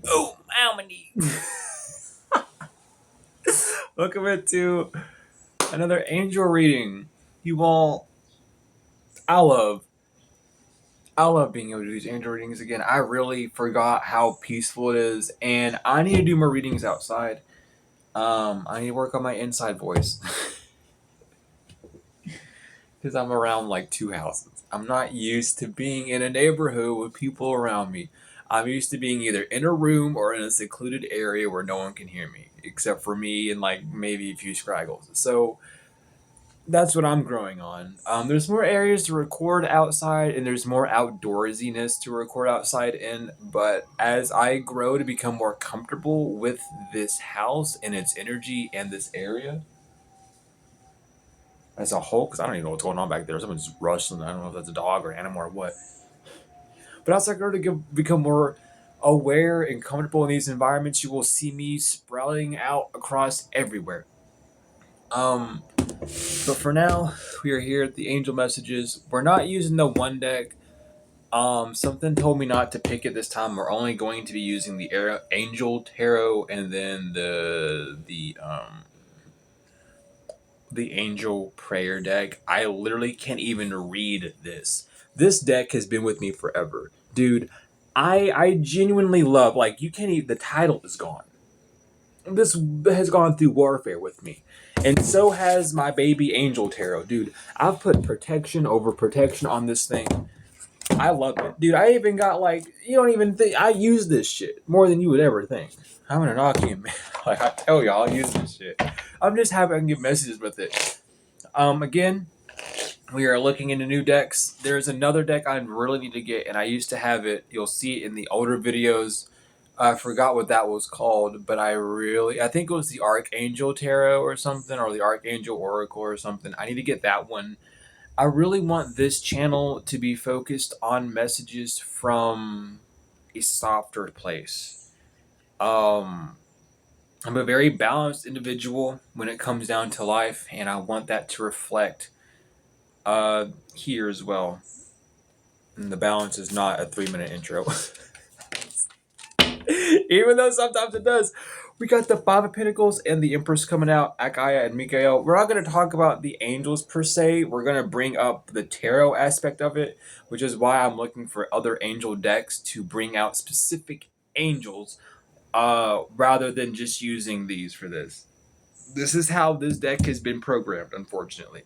Oh, ow, my knee. Welcome to another angel reading. You all, I love, I love being able to do these angel readings again. I really forgot how peaceful it is, and I need to do more readings outside. I need to work on my inside voice because I'm around like two houses. I'm not used to being in a neighborhood with people around me. I'm used to being either in a room or in a secluded area where no one can hear me, except for me and like maybe a few scraggles. So that's what I'm growing on. There's more areas to record outside, and there's more outdoorsiness to record outside in. But as I grow to become more comfortable with this house and its energy and this area as a whole, because I don't even know what's going on back there. Someone's rustling. I don't know if that's a dog or animal or what. But as I grow to become more aware and comfortable in these environments, you will see me sprouting out across everywhere. But for now, we are here at the Angel Messages. We're not using the one deck. Something told me not to pick it this time. We're only going to be using the Angel Tarot and then the Angel Prayer deck. I literally can't even read this. This deck has been with me forever, dude. I genuinely love, like, you can't even, the title is gone. This has gone through warfare with me. And so has my baby Angel Tarot. Dude, I've put protection over protection on this thing. I love it. Dude, I even got like, you don't even think, I use this shit more than you would ever think. I'm an Enochian, man. Like, I tell y'all, I use this shit. I'm just happy I can get messages with it. Again, we are looking into new decks. There's another deck I really need to get, and I used to have it. You'll see it in the older videos. I forgot what that was called, but I think it was the Archangel Tarot or something, or the Archangel Oracle or something. I need to get that one. I really want this channel to be focused on messages from a softer place. I'm a very balanced individual when it comes down to life, and I want that to reflect here as well. And the balance is not a 3-minute intro. Even though sometimes it does. We got the Five of Pentacles and the Empress coming out, Akaya and Mikael. We're not going to talk about the angels per se. We're going to bring up the tarot aspect of it, which is why I'm looking for other angel decks to bring out specific angels rather than just using these for this. This is how this deck has been programmed, unfortunately.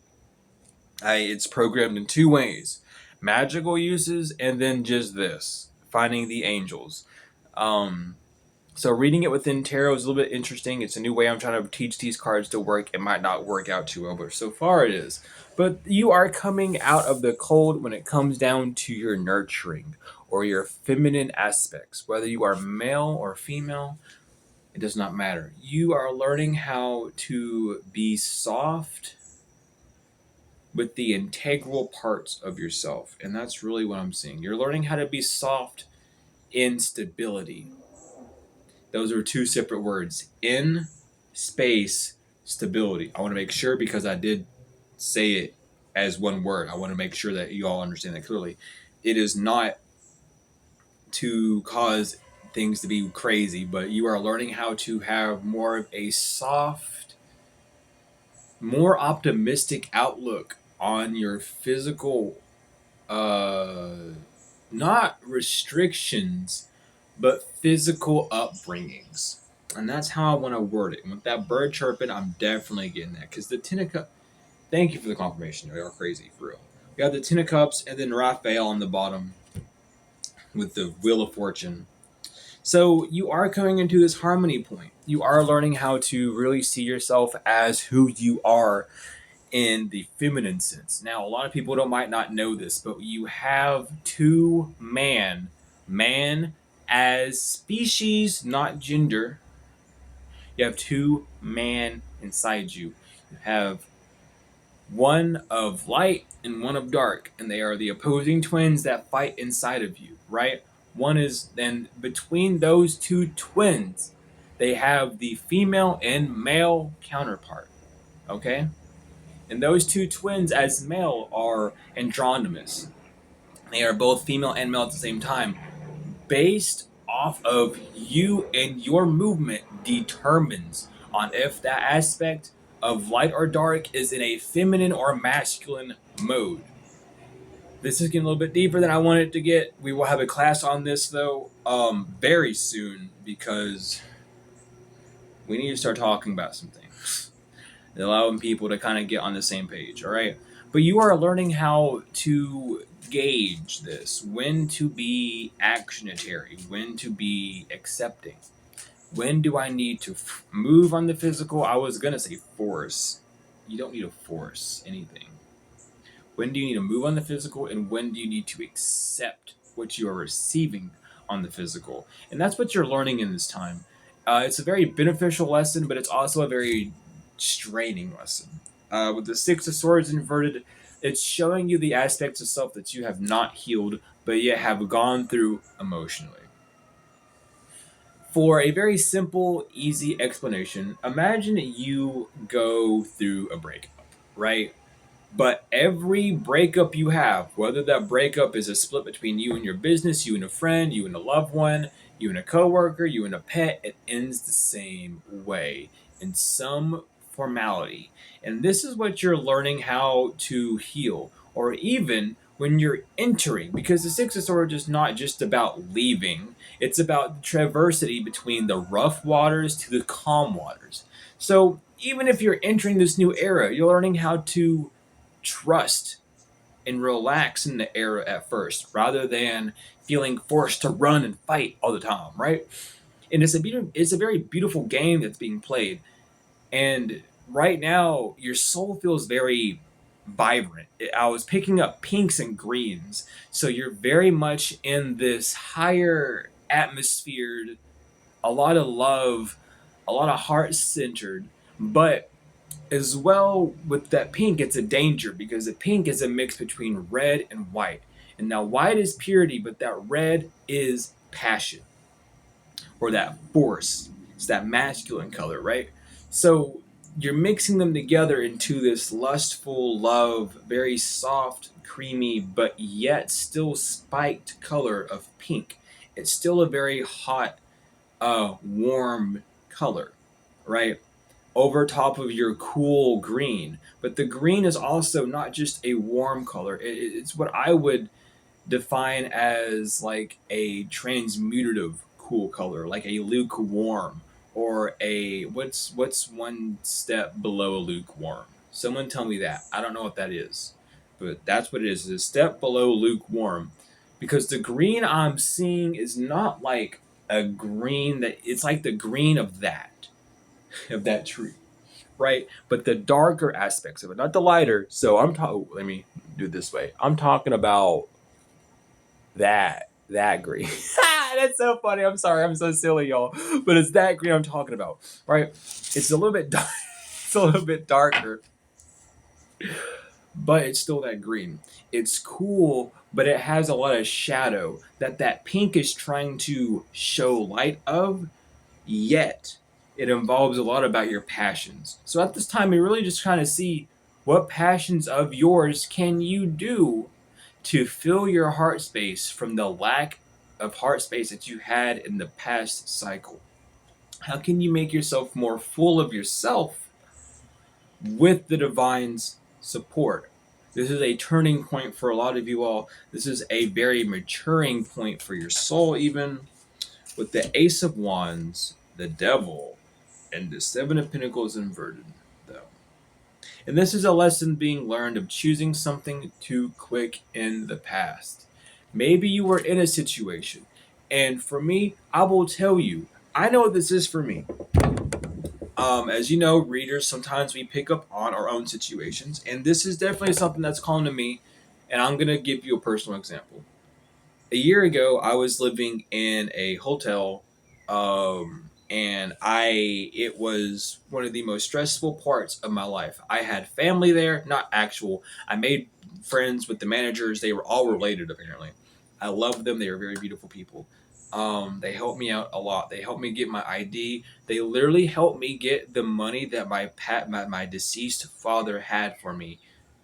It's programmed in two ways: magical uses and then just this, finding the angels. So reading it within tarot is a little bit interesting. It's a new way I'm trying to teach these cards to work. It might not work out too well, but so far it is. But you are coming out of the cold when it comes down to your nurturing or your feminine aspects. Whether you are male or female, it does not matter. You are learning how to be soft with the integral parts of yourself. And that's really what I'm seeing. You're learning how to be soft in stability. Those are two separate words. In space stability. I want to make sure, because I did say it as one word, I want to make sure that you all understand that clearly. It is not to cause things to be crazy, but you are learning how to have more of a soft, more optimistic outlook on your physical, not restrictions, but physical upbringings. And that's how I want to word it. And with that bird chirping, I'm definitely getting that. Because the Ten of Cups, thank you for the confirmation. They are crazy, for real. We have the Ten of Cups and then Raphael on the bottom with the Wheel of Fortune. So you are coming into this harmony point. You are learning how to really see yourself as who you are in the feminine sense. Now, a lot of people might not know this, but you have two man as species, not gender. You have two man inside you. You have one of light and one of dark, and they are the opposing twins that fight inside of you, right? One is then between those two twins, they have the female and male counterpart, okay? And those two twins as male are androgynous. They are both female and male at the same time, based off of you, and your movement determines on if that aspect of light or dark is in a feminine or masculine mode. This is getting a little bit deeper than I wanted to get. We will have a class on this though, very soon, because we need to start talking about some things and allowing people to kind of get on the same page. All right, but you are learning how to gauge this, when to be actionary, when to be accepting. When do I need to move on the physical? I was gonna say force. You don't need to force anything. When do you need to move on the physical, and when do you need to accept what you are receiving on the physical? And that's what you're learning in this time. It's a very beneficial lesson, but it's also a very straining lesson. With the Six of Swords inverted, it's showing you the aspects of self that you have not healed, but yet have gone through emotionally. For a very simple, easy explanation, imagine you go through a breakup, right? But every breakup you have, whether that breakup is a split between you and your business, you and a friend, you and a loved one, you and a coworker, you and a pet, it ends the same way in some formality. And this is what you're learning how to heal, or even when you're entering, because the Six of Swords is not just about leaving, it's about the traversity between the rough waters to the calm waters. So even if you're entering this new era, you're learning how to trust and relax in the era at first rather than feeling forced to run and fight all the time, right? And it's a very beautiful game that's being played. And right now, your soul feels very vibrant. I was picking up pinks and greens. So you're very much in this higher atmosphere, a lot of love, a lot of heart centered, but as well with that pink, it's a danger because the pink is a mix between red and white. And now white is purity, but that red is passion or that force. It's that masculine color, right? So you're mixing them together into this lustful love, very soft, creamy, but yet still spiked color of pink. It's still a very hot, warm color, right? Over top of your cool green. But the green is also not just a warm color. It's what I would define as like a transmutative cool color, like a lukewarm or a what's one step below a lukewarm. Someone tell me that. I don't know what that is, but that's what it is. It's a step below lukewarm, because the green I'm seeing is not like a green that it's like the green of that tree, right? But the darker aspects of it, not the lighter. So I'm talking. Let me do it this way. I'm talking about that green. That's so funny. I'm sorry. I'm so silly, y'all. But it's that green I'm talking about, right? It's a little bit dark. It's a little bit darker, but it's still that green. It's cool, but it has a lot of shadow that pink is trying to show light of, yet it involves a lot about your passions. So at this time, you really just kind of see what passions of yours can you do to fill your heart space from the lack of heart space that you had in the past cycle. How can you make yourself more full of yourself with the divine's support? This is a turning point for a lot of you all. This is a very maturing point for your soul, even with the Ace of Wands, the Devil, and the Seven of Pentacles inverted, though. And this is a lesson being learned of choosing something too quick in the past. Maybe you were in a situation, and for me, I will tell you, I know what this is for me. As you know, readers, sometimes we pick up on our own situations, and this is definitely something that's calling to me, and I'm going to give you a personal example. A year ago, I was living in a hotel, and it was one of the most stressful parts of my life. I had family there, not actual. I made friends with the managers. They were all related, apparently. I loved them. They were very beautiful people. They helped me out a lot. They helped me get my ID. They literally helped me get the money that my deceased father had for me.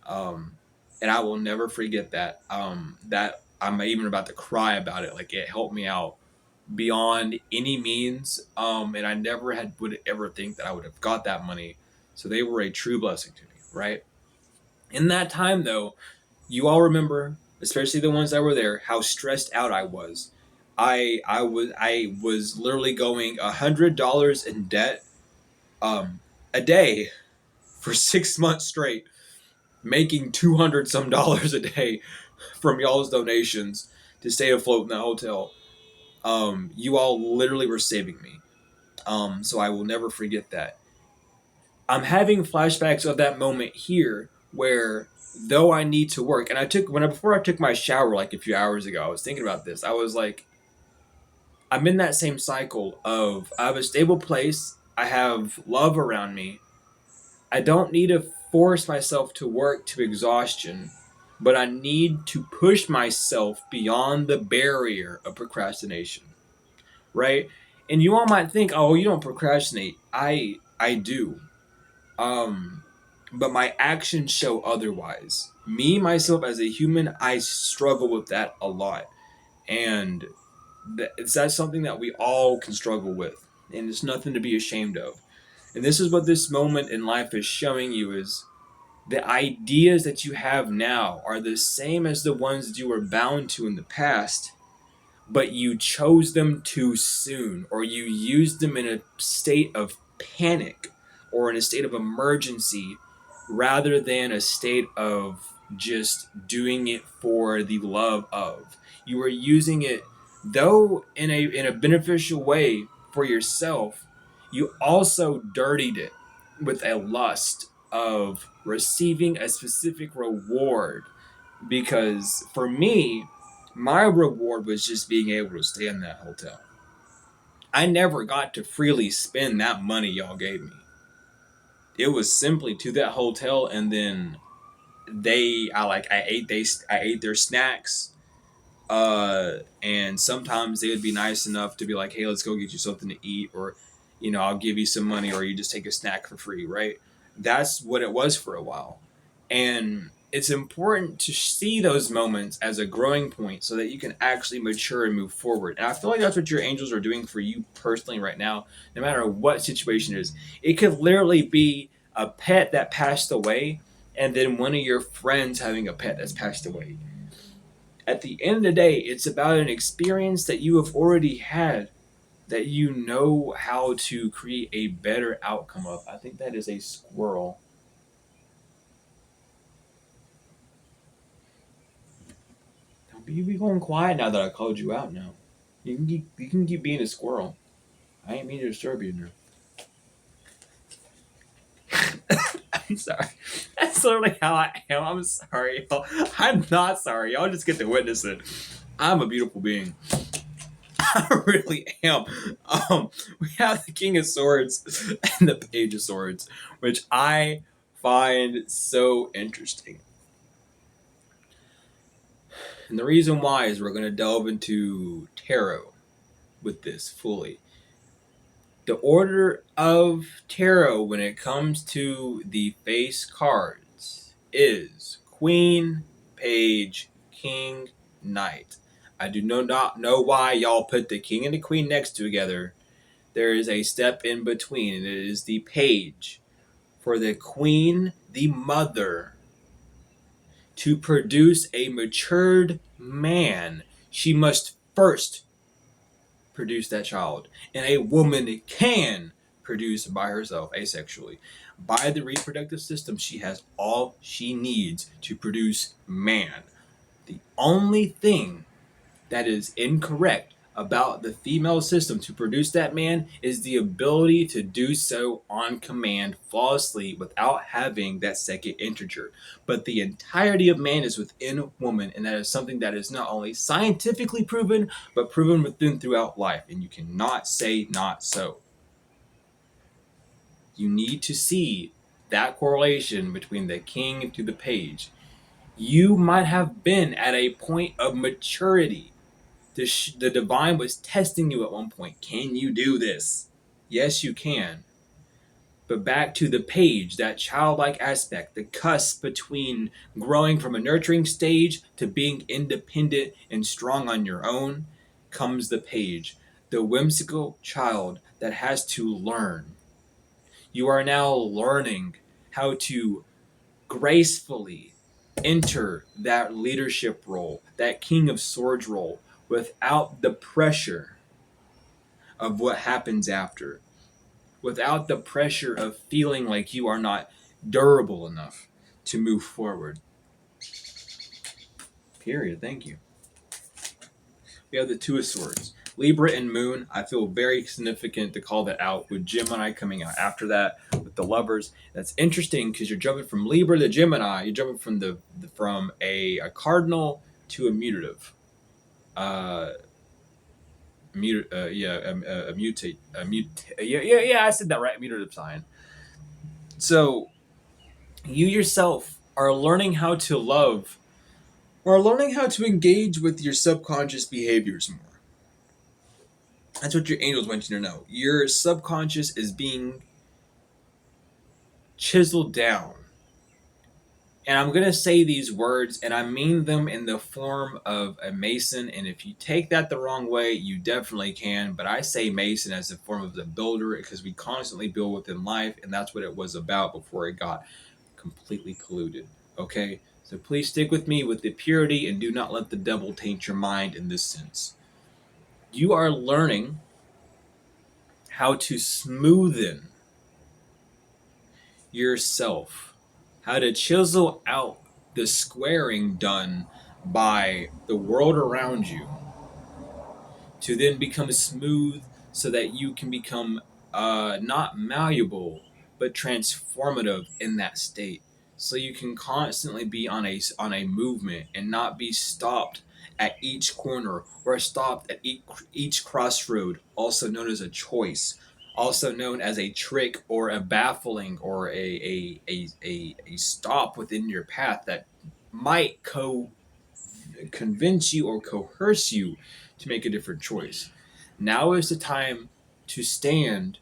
Um, and I will never forget that. That I'm even about to cry about it. Like, it helped me out beyond any means. And I never would ever think that I would have got that money. So they were a true blessing to me, right? In that time, though, you all remember, especially the ones that were there, how stressed out I was. I was literally going $100 in debt a day for 6 months straight, making 200 some dollars a day from y'all's donations to stay afloat in the hotel. You all literally were saving me. So I will never forget that. I'm having flashbacks of that moment here where though I need to work, and before I took my shower like a few hours ago, I was thinking about this. I was like, I'm in that same cycle of I have a stable place, I have love around me. I don't need to force myself to work to exhaustion, but I need to push myself beyond the barrier of procrastination, right? And you all might think, "Oh, you don't procrastinate." I do. Um, but my actions show otherwise. Me, myself, as a human, I struggle with that a lot. And that's something that we all can struggle with. And it's nothing to be ashamed of. And this is what this moment in life is showing you is the ideas that you have now are the same as the ones that you were bound to in the past, but you chose them too soon, or you used them in a state of panic or in a state of emergency rather than a state of just doing it for the love of. You were using it, though in a beneficial way for yourself, you also dirtied it with a lust of receiving a specific reward, because for me, my reward was just being able to stay in that hotel. I never got to freely spend that money y'all gave me. It was simply to that hotel, and then I ate their snacks. And sometimes they would be nice enough to be like, "Hey, let's go get you something to eat," or, I'll give you some money, or you just take a snack for free, right? That's what it was for a while, and it's important to see those moments as a growing point so that you can actually mature and move forward. And I feel like that's what your angels are doing for you personally right now, no matter what situation it is. It could literally be a pet that passed away, and then one of your friends having a pet that's passed away. At the end of the day, it's about an experience that you have already had that you know how to create a better outcome of. I think that is a squirrel. You be going quiet now that I called you out now. You can keep being a squirrel. I ain't mean to disturb you now. I'm sorry. That's literally how I am. I'm sorry, y'all. I'm not sorry. Y'all just get to witness it. I'm a beautiful being. I really am. We have the King of Swords and the Page of Swords, which I find so interesting. And the reason why is we're going to delve into tarot with this fully. The order of tarot when it comes to the face cards is Queen, Page, King, Knight. I do not know why y'all put the King and the Queen next to together. There is a step in between, and it is the Page. For the Queen, the mother, to produce a matured man, she must first produce that child. And a woman can produce by herself asexually. By the reproductive system, she has all she needs to produce man. The only thing that is incorrect about the female system to produce that man is the ability to do so on command flawlessly without having that second integer. But the entirety of man is within woman, and that is something that is not only scientifically proven, but proven within throughout life, and you cannot say not so. You need to see that correlation between the king to the page. You might have been at a point of maturity. The divine was testing you at one point. Can you do this? Yes, you can. But back to the page, that childlike aspect, the cusp between growing from a nurturing stage to being independent and strong on your own, comes the page. the whimsical child that has to learn. You are now learning how to gracefully enter that leadership role, that King of Swords role, without the pressure of what happens after, without the pressure of feeling like you are not durable enough to move forward. Period. Thank you. We have the Two of Swords. Libra and Moon, I feel very significant to call that out with Gemini coming out after that with the Lovers. That's interesting because you're jumping from Libra to Gemini. You're jumping from from a cardinal to a mutative. Uh, yeah, I said that right. Mutative sign. So you yourself are learning how to love or learning how to engage with your subconscious behaviors more. That's what your angels want you to know. Your subconscious is being chiseled down. And I'm going to say these words, and I mean them in the form of a mason. And if you take that the wrong way, you definitely can. But I say mason as a form of the builder because we constantly build within life. And that's what it was about before it got completely polluted. Okay? So please stick with me with the purity and do not let the devil taint your mind in this sense. You are learning how to smoothen yourself, how to chisel out the squaring done by the world around you to then become smooth so that you can become not malleable but transformative in that state, so you can constantly be on a movement and not be stopped at each corner or stopped at each crossroad, also known as a choice, also known as a trick or a baffling or a stop within your path that might convince you or coerce you to make a different choice. Now is the time to stand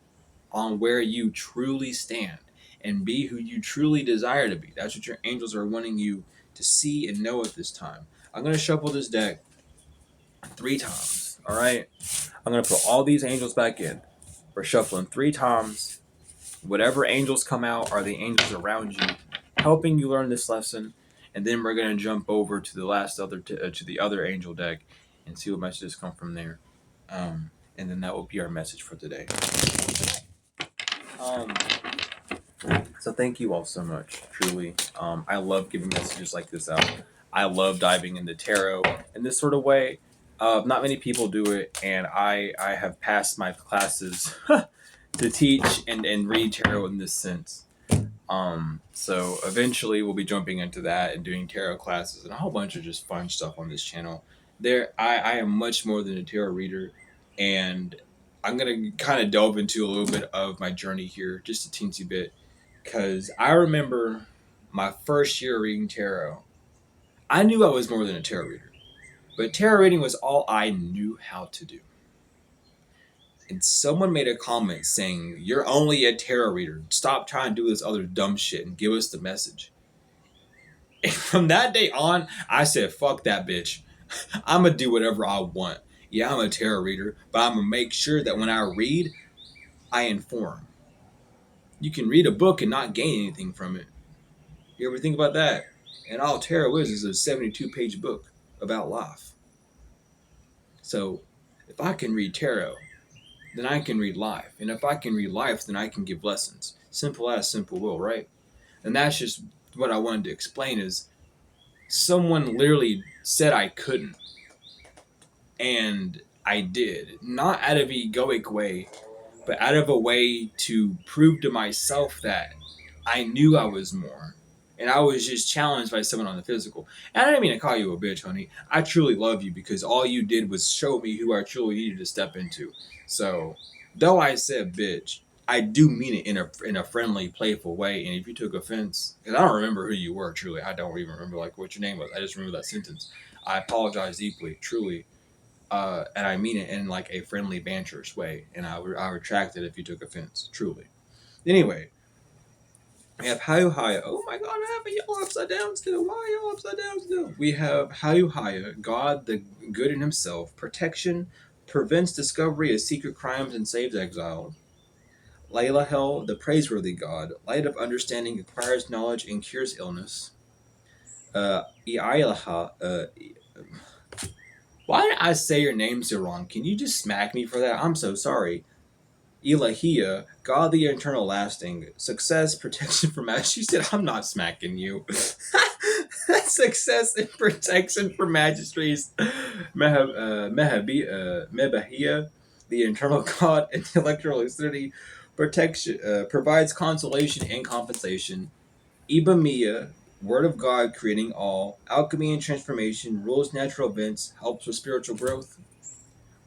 on where you truly stand and be who you truly desire to be. That's what your angels are wanting you to see and know at this time. I'm going to shuffle this deck 3 times. All right. I'm going to put all these angels back in. We're shuffling 3 times. Whatever angels come out are the angels around you, helping you learn this lesson. And then we're going to jump over to the other angel deck and see what messages come from there. And then that will be our message for today. Um, so thank you all so much, truly. I love giving messages like this out. I love diving into tarot in this sort of way. Not many people do it, and I have passed my classes to teach and read tarot in this sense. So eventually we'll be jumping into that and doing tarot classes and a whole bunch of just fun stuff on this channel. I am much more than a tarot reader, and I'm gonna kind of delve into a little bit of my journey here, just a teensy bit, because I remember my first year reading tarot. I knew I was more than a tarot reader, but tarot reading was all I knew how to do. And someone made a comment saying, "You're only a tarot reader. Stop trying to do this other dumb shit and give us the message." And from that day on, I said, "Fuck that bitch. I'm going to do whatever I want. Yeah, I'm a tarot reader, but I'm going to make sure that when I read, I inform." You can read a book and not gain anything from it. You ever think about that? And all tarot is a 72-page book about life. So if I can read tarot, then I can read life. And if I can read life, then I can give lessons. Simple as simple will, right? And that's just what I wanted to explain is someone literally said I couldn't. And I did. Not out of an egoic way, but out of a way to prove to myself that I knew I was more. And I was just challenged by someone on the physical. And I didn't mean to call you a bitch, honey. I truly love you because all you did was show me who I truly needed to step into. So, though I said bitch, I do mean it in a friendly, playful way. And if you took offense, because I don't remember who you were, truly. I don't even remember like what your name was. I just remember that sentence. I apologize deeply, truly. And I mean it in like a friendly, banterous way. And I retract it if you took offense, truly. Anyway, we have Hayu Haya. Oh my god, I have a yellow upside down still. Why yellow upside down still? We have Hayu Haya, God the good in himself, protection, prevents discovery of secret crimes and saves exile. LunaHound, the praiseworthy god, light of understanding, acquires knowledge and cures illness. Eilaha, why did I say your name so wrong? Can you just smack me for that? I'm so sorry. Elahia, godly, eternal, lasting, success, protection from magic. She said, I'm not smacking you. Success and protection for magistrates. Mebahia, the eternal god, intellectual lucidity, protection, provides consolation and compensation. Ibamiya, word of God creating all, alchemy and transformation, rules natural events, helps with spiritual growth.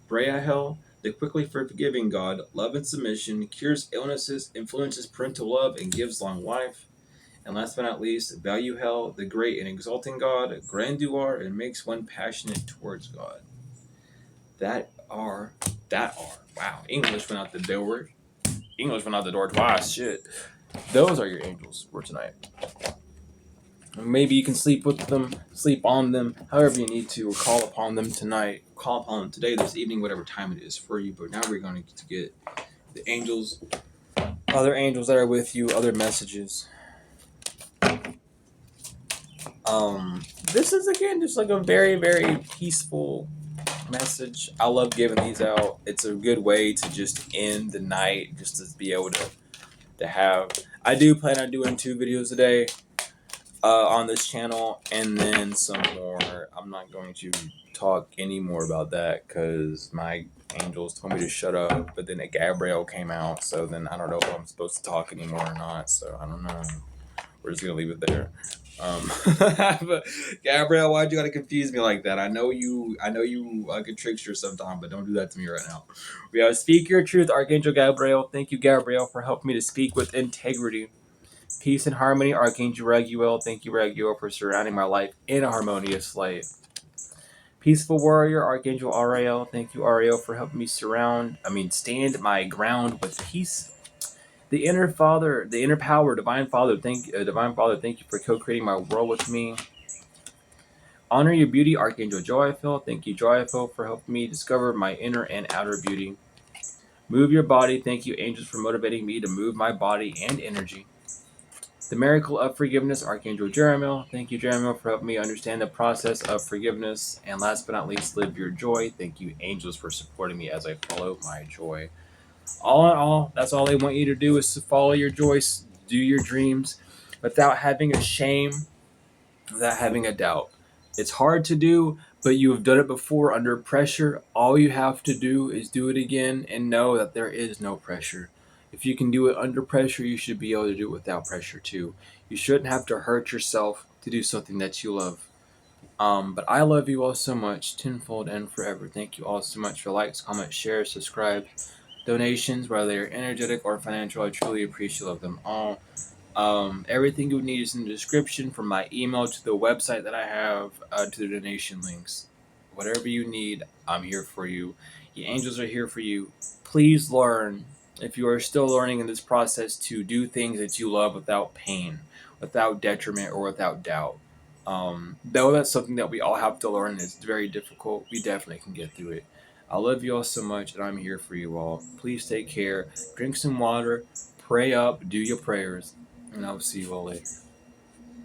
Brahel, the quickly forgiving God, love and submission, cures illnesses, influences parental love, and gives long life. And last but not least, Value Hell, the great and exalting God, grandeur, and makes one passionate towards God. That are. Wow, English went out the door. English went out the door twice. Shit. Those are your angels for tonight. Maybe you can sleep with them, sleep on them, however you need to, or call upon them tonight, call upon them today, this evening, whatever time it is for you. But now we're going to get the angels, other angels that are with you, other messages. This is again just like a very, very peaceful message. I love giving these out. It's a good way to just end the night, just to be able to have. I do plan on doing 2 videos a day. On this channel, and then some more. I'm not going to talk any more about that because my angels told me to shut up, but then Gabrielle came out, so then I don't know if I'm supposed to talk anymore or not, so I don't know. We're just gonna leave it there. But Gabrielle, why'd you gotta confuse me like that? I know you like a trickster sometime, but don't do that to me right now. We have Speak Your Truth, Archangel Gabrielle. Thank you, Gabrielle, for helping me to speak with integrity. Peace and harmony, Archangel Raguel. Thank you, Raguel, for surrounding my life in a harmonious light. Peaceful warrior, Archangel Ariel. Thank you, Ariel, for helping me stand my ground with peace. The inner Father, the inner power, Divine Father. Thank you for co-creating my world with me. Honor your beauty, Archangel Joyful. Thank you, Joyful, for helping me discover my inner and outer beauty. Move your body. Thank you, angels, for motivating me to move my body and energy. The miracle of forgiveness, Archangel Jeremiel. Thank you, Jeremiel, for helping me understand the process of forgiveness. And last but not least, live your joy. Thank you, angels, for supporting me as I follow my joy. All in all, that's all they want you to do is to follow your joy, do your dreams without having a shame, without having a doubt. It's hard to do, but you have done it before under pressure. All you have to do is do it again and know that there is no pressure. If you can do it under pressure, you should be able to do it without pressure too. You shouldn't have to hurt yourself to do something that you love. But I love you all so much, tenfold and forever. Thank you all so much for likes, comments, shares, subscribe, donations, whether they're energetic or financial. I truly appreciate them all. Everything you need is in the description, from my email to the website that I have to the donation links. Whatever you need, I'm here for you. The angels are here for you. Please learn, if you are still learning in this process, to do things that you love without pain, without detriment, or without doubt. Though that's something that we all have to learn, it's very difficult, we definitely can get through it. I love you all so much, and I'm here for you all. Please take care. Drink some water. Pray up. Do your prayers. And I'll see you all later.